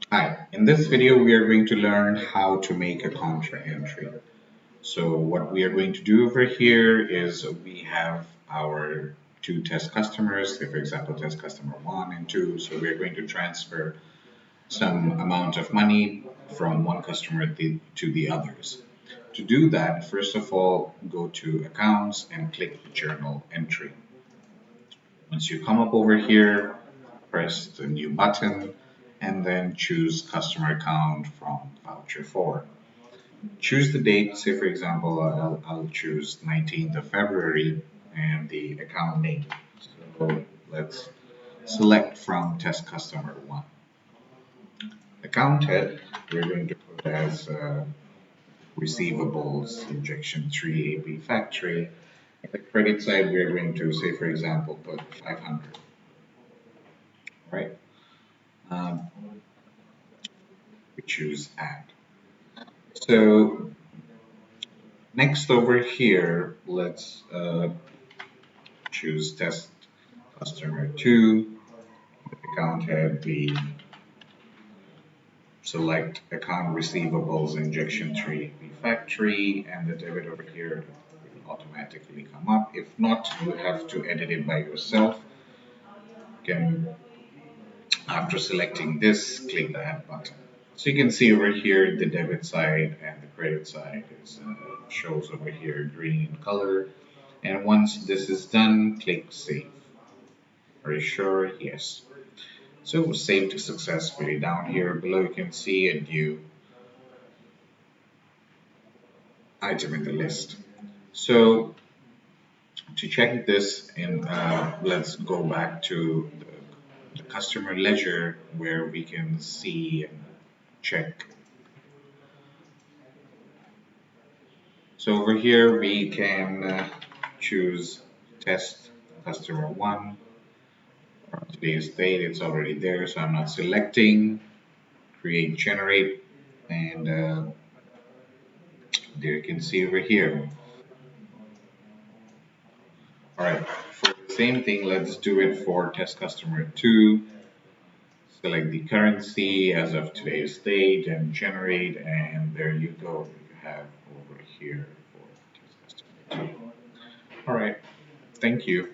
Hi, in this video we are going to learn how to make a contra entry. So what we are going to do over here is we have our two test customers, say for example test customer 1 and 2. So we are going to transfer some amount of money from one customer to the others. To do that, first of all, go to accounts and click journal entry. Once you come up over here, press the new button and then choose customer account from voucher 4. Choose the date, say for example, I'll choose 19th of February and the account name. So let's select from test customer 1. Account head, we're going to put as receivables, injection 3 AP factory. On the credit side, we're going to say for example, put 500, right? Um, we choose add. So next over here, let's choose test customer 2. Account head, we select account receivables injection 3 factory, and the debit over here will automatically come up. If not, you have to edit it by yourself. You can, after selecting this, click the add button. So you can see over here the debit side and the credit side is shows over here green in color. And once this is done, click save. Are you sure? Yes. So it was saved successfully. Down here below you can see a new item in the list. So to check this, and let's go back to the customer ledger where we can see and check. So over here we can choose test customer 1. Today's date, it's already there, so I'm not selecting. Create generate, and there you can see over here. Alright, for the same thing, let's do it for test customer 2. Select the currency as of today's date and generate, and there you go. You have over here for test customer 2. Alright, thank you.